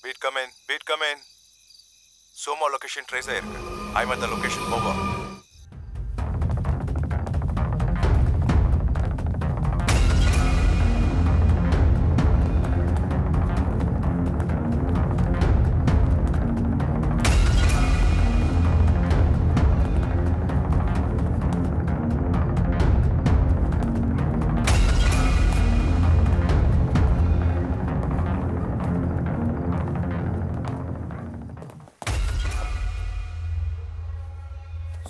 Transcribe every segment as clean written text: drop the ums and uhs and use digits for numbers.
Beat come in. Beat come in. Soma location trace ஆயிருக்கு. I'm at the location. Over.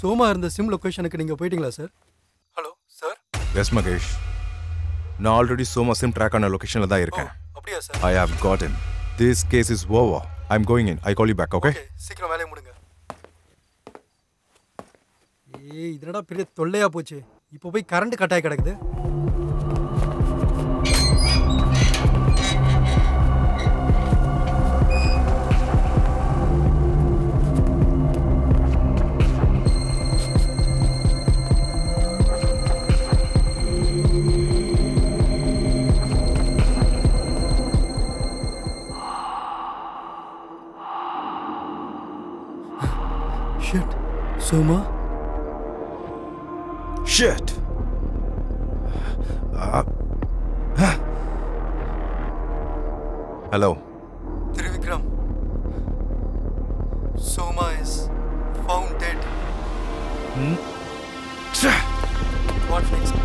சோமா இருந்த sim லொகேஷனுக்கு நீங்க போயிட்டீங்களா sir? Hello sir. Yes Magesh. நான் already சோமா sim track ஆன லொகேஷன்ல தான் இருக்கேன். அப்படியே sir. I have got him. This case is over. I'm going in. I call you back, okay? Okay, சீக்கிரம் வேலையை முடிங்க. இதனடா பெரிய தொல்லையா போச்சு. இப்போ போய் கரண்ட் கட் ஆகி கிடக்குது. Soma? Shit! Hello. Trivikram. Soma is found dead. What next?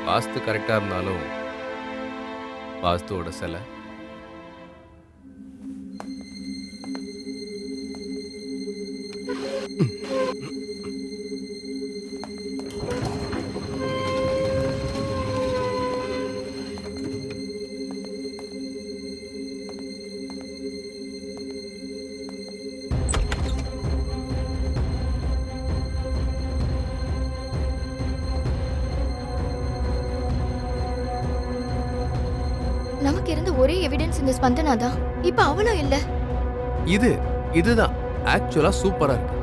வாஸ்து கரெக்டாக இருந்தாலும் வாஸ்துவோட சிலை நமக்கு இருந்த ஒரே எவிடன்ஸ் இந்த ஸ்பந்தனா தான். இப்ப அவளும் இல்ல. இதுதான் ஆக்சுவலா சூப்பரா இருக்கு.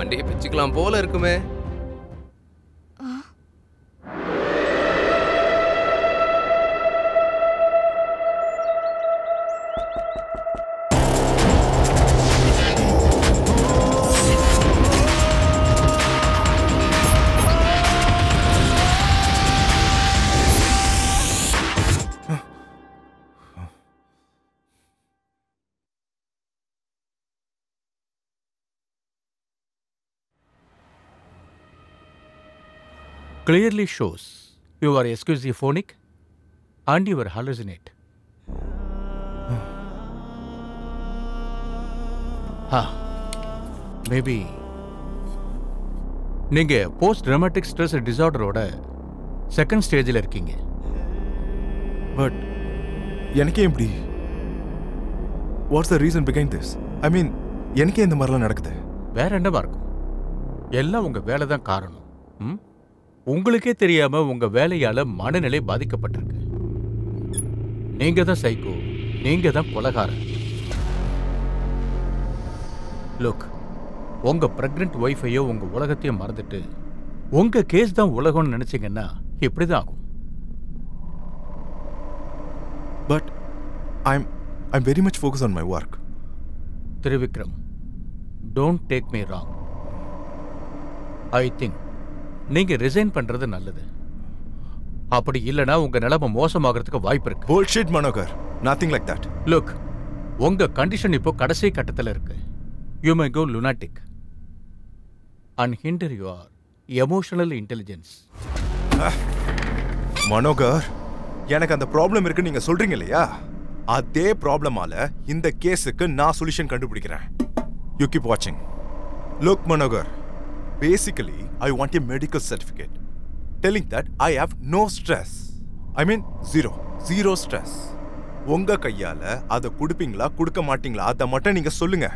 மண்டையை பிச்சுக்கலாம் போல இருக்குமே. Clearly shows you are schizophrenic and you are hallucinate. Maybe நீங்க போஸ்ட் ட்ராமாட்டிக் ஸ்ட்ரெஸ் டிசார்டரோட செகண்ட் ஸ்டேஜில் இருக்கீங்க. பட் எனக்கே எப்படி? What's the reason behind this? I mean எனக்கே இந்த மாதிரிலாம் நடக்குது? வேற என்னவா இருக்கும்? எல்லாம் உங்க வேலை தான் காரணம். உங்களுக்கே தெரியாம உங்க வேலையால மனநிலை பாதிக்கப்பட்டிருக்கு. நீங்க தான் சைக்கோ, நீங்க தான் கொலைகாரன். லுக், உங்க பிரெக்னன்ட் ஒய்ஃபையோ உங்க உலகத்தையோ மறந்துட்டு உங்க கேஸ் தான் உலகம்னு நினைச்சீங்கன்னா இப்படிதான் ஆகும். But I'm very much focused on my work. Trivikram, don't take me wrong. I think நீங்க ரிசைன் பண்றது நல்லது. அப்படி இல்லனா உங்க நிலைமை மோசமாகிறதுக்கு வாய்ப்பு இருக்கு. Bullshit Manohar. Nothing like that. Look, உங்க கண்டிஷன் இப்போ கடைசி கட்டத்துல இருக்கு. You may go lunatic and hinder your emotional intelligence. Manohar, எனக்கு அந்த ப்ராப்ளம் இருக்கு நீங்க சொல்றீங்க இல்லையா? அதே ப்ராப்ளமால இந்த கேஸுக்கு நான் சொல்யூஷன் கண்டுபிடிக்கிறேன். யூ கீப் வாட்சிங். Look Manohar, basically I want a medical certificate telling that I have no stress. I mean zero stress. உங்க கையால அதை கொடுப்பீங்களா கொடுக்க மாட்டீங்களா அதை மட்டும் நீங்க சொல்லுங்க.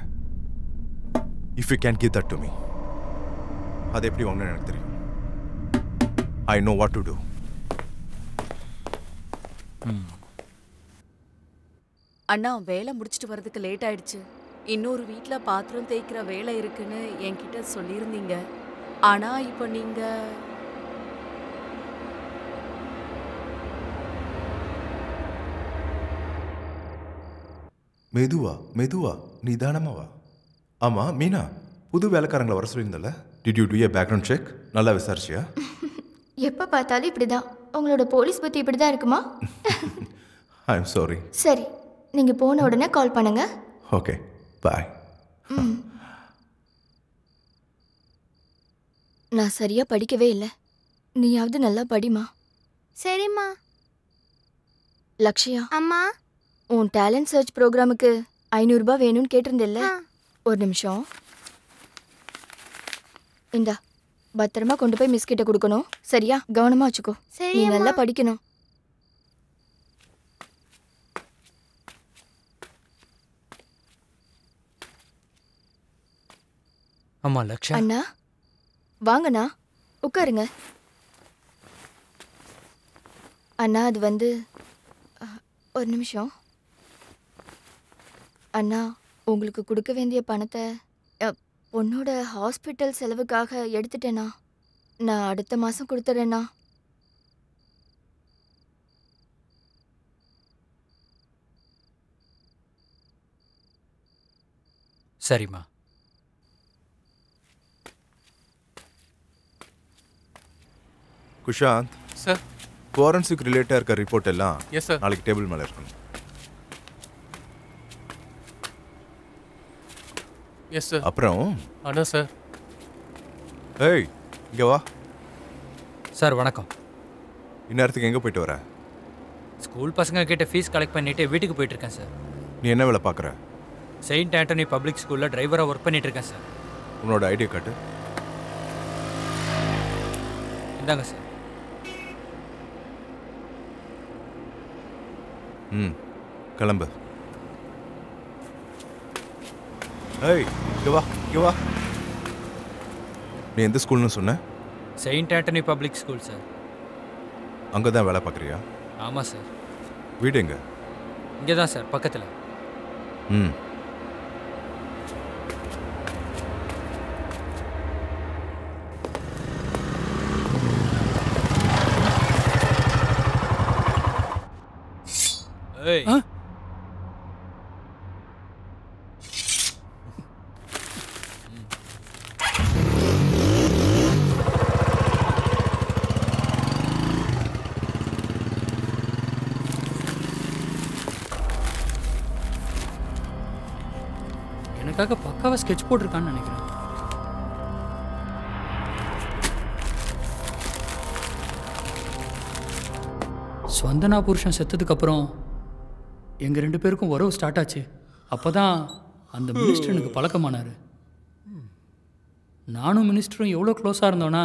If you can give that to me. அது எப்படி வாங்கணும்னு எனக்கு தெரியும். I know what to do. அண்ணா வேலை முடிச்சிட்டு வரதுக்கு லேட் ஆயிடுச்சு. இன்னொரு வீட்ல பாத்திரம் தேய்க்கிற வேலை இருக்குன்னு என்கிட்ட சொல்லியிருந்தீங்க. ஆனா இப்போ நீங்க மெதுவா நிதானமா வா. ஆமா மீனா, புது வேலைக்காரங்களை வர சொல்லியிருந்தல, did you do a background check? நல்லா விசாரிச்சியா? எப்ப பார்த்தாலும் இப்படிதான். உங்களோட போலீஸ் புத்தி இப்படிதான் இருக்குமா? I am sorry. சரி, நீங்க போன உடனே கால் பண்ணுங்க. ஓகே, பாய். நான் சரியா படிக்கவே இல்லை. நீயாவது நல்லா படிமா. சரிம்மா. லக்ஷயா, அம்மா. உன் டேலண்ட் சர்ச் ப்ரோக்ராமுக்கு 500 ரூபாய் வேணும்னு கேட்டிருந்தில்ல? ஒரு நிமிஷம். இந்தா, பத்திரமா கொண்டு போய் மிஸ் கிட்ட கொடுக்கணும். சரியா? கவனமா வச்சுக்கோ. நீ நல்லா படிக்கணும். அம்மா லக்ஷா. அண்ணா வாங்கண்ணா, உட்காருங்க. அண்ணா அது வந்து ஒரு நிமிஷம். அண்ணா, உங்களுக்கு கொடுக்க வேண்டிய பணத்தை பொண்ணோட ஹாஸ்பிட்டல் செலவுக்காக எடுத்துட்டேண்ணா. நான் அடுத்த மாதம் கொடுத்துட்றேண்ணா. சரிம்மா. குஷாந்த் சார். ஃபாரன்சிக் ரிலேட்டா இருக்க ரிப்போர்ட் எல்லாம் எஸ் சார். நாளைக்கு டேபிள் மேலே இருக்கணும். Yes sir. அப்புறம் அண்ணா சார். ஏய், இங்கே வா. சார் வணக்கம். இந்நேரத்துக்கு எங்கே போயிட்டு வர? ஸ்கூல் பசங்க கிட்ட ஃபீஸ் கலெக்ட் பண்ணிட்டு வீட்டுக்கு போயிட்டு இருக்கேன் சார். நீ என்ன வேலை பார்க்குற? செயின்ட் ஆண்டனி பப்ளிக் ஸ்கூலில் டிரைவராக ஒர்க் பண்ணிட்டு இருக்கேன் சார். உன்னோட ஐடியா காட்டு. இந்தாங்க சார். கிளம்பு. ஏய், இங்கே வா. நீ எந்த ஸ்கூல்னு சொன்ன? Saint Antony public school sir. அங்கே தான் வேலை பார்க்குறியா? ஆமாம் சார். வீடு எங்க? இங்கே தான் சார், பக்கத்தில். ஏய், எனக்காக பக்காவா ஸ்கெட்ச் போட்டிருக்கான்னு நினைக்கிறேன். ஸ்வந்தனா புருஷன் செத்ததுக்கப்புறம் எங்கள் 2 பேருக்கும் உறவு ஸ்டார்ட் ஆச்சு. அப்போ தான் அந்த மினிஸ்டர் எனக்கு பழக்கமானார். நானும் மினிஸ்டரும் எவ்வளோ க்ளோஸாக இருந்தோன்னா,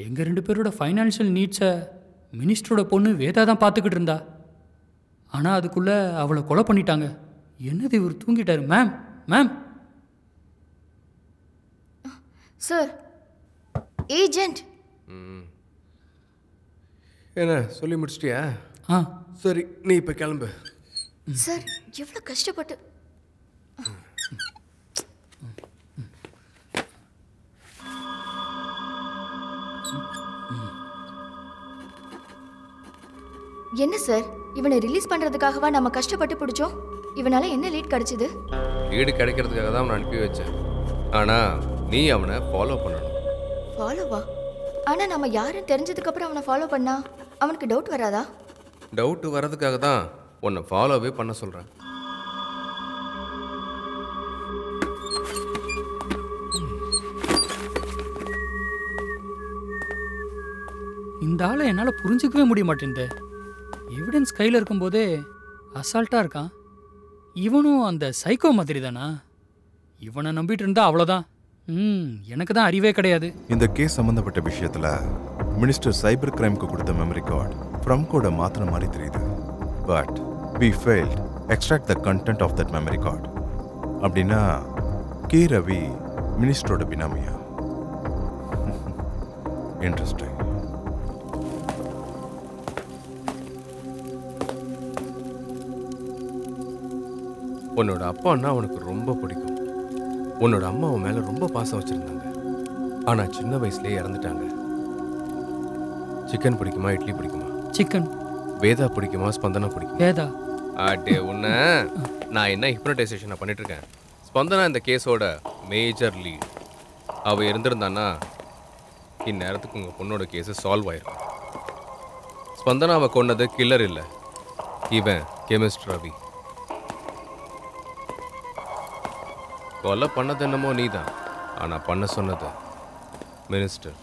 எங்கள் 2 பேரோட ஃபைனான்ஷியல் நீட்ஸை மினிஸ்டரோட பொண்ணு வேதா தான் பார்த்துக்கிட்டு இருந்தா. ஆனால் அதுக்குள்ளே அவளை கொலை பண்ணிட்டாங்க. என்னது இவர் தூங்கிட்டாரு? Ma'am sir, agent. என்ன சொல்லி முடிச்சிட்டியா? ஆ சரி, நீ இப்போ கிளம்பு. சார், எவ்வளோ கஷ்டப்பட்டு. என்ன சார், இவனை ரிலீஸ் பண்றதுக்காகவா நம்ம கஷ்டப்பட்டு பிடிச்சோம்? இவனால என்ன லீட் கிடைச்சது? வீடு கிடைக்கிறதுக்காக தான் அவனை அனுப்பி வச்சேன். ஆனால் நீ அவனை ஃபாலோ பண்ணணும். ஃபாலோவா? ஆனா நம்ம யாரும் தெரிஞ்சதுக்கு அப்புறம் அவனை ஃபாலோ பண்ணா அவனுக்கு டவுட் வராதா? டவுட் வர்றதுக்காக தான் உன்னை ஃபாலோவே பண்ண சொல்கிறேன். இந்த ஆளை என்னால் புரிஞ்சிக்கவே முடிய மாட்டேங்குது. எவிடன்ஸ் கையில் இருக்கும்போதே அசால்ட்டாக இருக்கான். இவனும் அந்த சைக்கோ மாதிரி தானா? இவனை நம்பிட்டு இருந்தா அவ்வளோதான். எனக்கு தான் அறிவே கிடையாது. இந்த கேஸ் சம்பந்தப்பட்ட விஷயத்துல மினிஸ்டர் சைபர் கிரைம்க்கு கொடுத்த மெமரி கார்டு ஃப்ரம் கோட மாத்தின மாதிரி தெரியுது. But we failed extract the content of that memory card. அப்படின்னா கே ரவி மினிஸ்டரோட பினாமியா? இன்ட்ரெஸ்டிங். உன்னோட அப்பான்னா உனக்கு ரொம்ப பிடிக்கும். உன்னோட அம்மா உன் மேல ரொம்ப பாசம் வச்சிருந்தாங்க. ஆனா சின்ன வயசுலயே இறந்துட்டாங்க. சிக்கன் பிடிக்குமா, இட்லி பிடிக்குமா? சிக்கன். வேதா பிடிக்குமா, ஸ்பந்தனா பிடிக்குமா? வேதா. அடே உன்ன நான் என்ன ஹிப்னோடைசேஷனை பண்ணிட்டு இருக்கேன். ஸ்பந்தனா இந்த கேஸோட மேஜர் லீட். அவ இருந்திருந்தான்னா இந்நேரத்துக்கு உங்க பொண்ணோட கேஸ் சால்வ் ஆயிருக்கும். ஸ்பந்தனாவை கொன்னது கில்லர் இல்லை, இவன் கெமிஸ்ட் ரவி. கொலை பண்ணது என்னமோ நீதான், ஆனா பண்ண சொன்னது மினிஸ்டர்.